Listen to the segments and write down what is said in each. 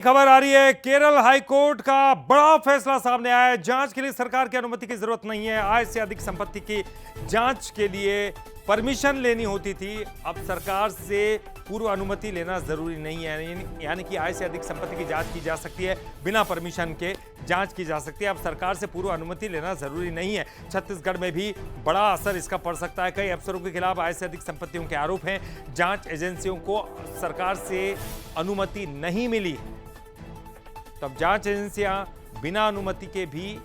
खबर आ रही है, केरल हाईकोर्ट का बड़ा फैसला सामने आया है। जांच के लिए सरकार की अनुमति की जरूरत नहीं है। आय से अधिक संपत्ति की जांच के लिए परमिशन लेनी होती थी, अब सरकार से पूर्व अनुमति लेना जरूरी नहीं है। यानी कि आय से अधिक संपत्ति की जांच की जा सकती है, बिना परमिशन के जांच की जा सकती है। अब सरकार से पूर्व अनुमति लेना जरूरी नहीं है। छत्तीसगढ़ में भी बड़ा असर इसका पड़ सकता है। कई अफसरों के खिलाफ आय से अधिक संपत्तियों के आरोप हैं। जांच एजेंसियों को सरकार से अनुमति नहीं मिली, तब जांच एजेंसियां बिना अनुमति के भी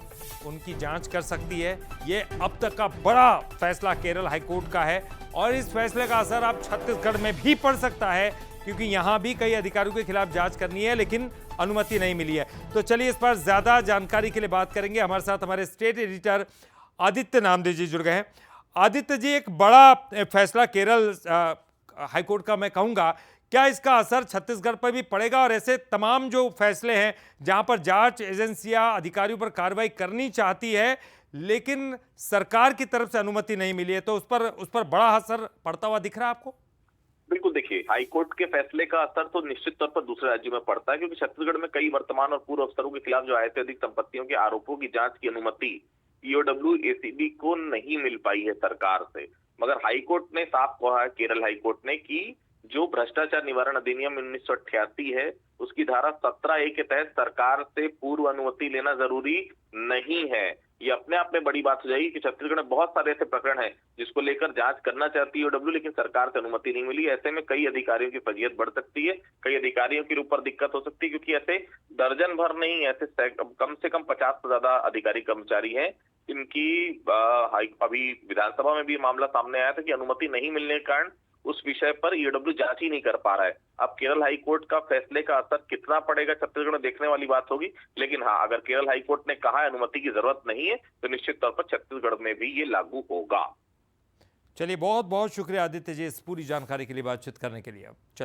उनकी जांच कर सकती है। ये अब तक का बड़ा फैसला केरल हाईकोर्ट का है और इस फैसले का असर अब छत्तीसगढ़ में भी पड़ सकता है, क्योंकि यहां भी कई अधिकारियों के खिलाफ जांच करनी है लेकिन अनुमति नहीं मिली है। तो चलिए इस पर ज्यादा जानकारी के लिए बात करेंगे। हमारे साथ हमारे स्टेट एडिटर आदित्य नामदेव जी जुड़ गए हैं। आदित्य जी, एक बड़ा फैसला केरल हाईकोर्ट का मैं कहूंगा, क्या इसका असर छत्तीसगढ़ पर भी पड़ेगा? और ऐसे तमाम जो फैसले हैं जहां पर जांच एजेंसियां अधिकारियों पर कार्रवाई करनी चाहती है लेकिन सरकार की तरफ से अनुमति नहीं मिली है, तो उस पर बड़ा असर पड़ता हुआ दिख रहा है आपको? बिल्कुल, देखिए, हाईकोर्ट के फैसले का असर तो निश्चित तौर पर दूसरे राज्यों में पड़ता है, क्योंकि छत्तीसगढ़ में कई वर्तमान और पूर्व अफसरों के खिलाफ जो आय से अधिक संपत्तियों के आरोपों की जांच की अनुमति ईओडब्ल्यू एसीबी को नहीं मिल पाई है सरकार से। मगर हाईकोर्ट ने साफ कहा है, केरल हाईकोर्ट ने, कि जो भ्रष्टाचार निवारण अधिनियम 1988 है, उसकी धारा 17A के तहत सरकार से पूर्व अनुमति लेना जरूरी नहीं है। ये अपने आप में बड़ी बात हो जाएगी कि छत्तीसगढ़ में बहुत सारे ऐसे प्रकरण हैं जिसको लेकर जांच करना चाहती है ईओडब्ल्यू, लेकिन सरकार से अनुमति नहीं मिली। ऐसे में कई अधिकारियों की फजीहत बढ़ सकती है, कई अधिकारियों के ऊपर दिक्कत हो सकती है, क्योंकि ऐसे दर्जन भर नहीं, ऐसे कम से कम 50 से ज्यादा अधिकारी कर्मचारी हैं इनकी अभी विधानसभा में भी मामला सामने आया था कि अनुमति नहीं मिलने के कारण उस विषय पर ईओडब्ल्यू जांच ही नहीं कर पा रहा है। अब केरल हाईकोर्ट का फैसले का असर कितना पड़ेगा छत्तीसगढ़ में, देखने वाली बात होगी। लेकिन हाँ, अगर केरल हाईकोर्ट ने कहा है अनुमति की जरूरत नहीं है, तो निश्चित तौर पर छत्तीसगढ़ में भी ये लागू होगा। चलिए, बहुत बहुत शुक्रिया आदित्य जी इस पूरी जानकारी के लिए, बातचीत करने के लिए। चलिए।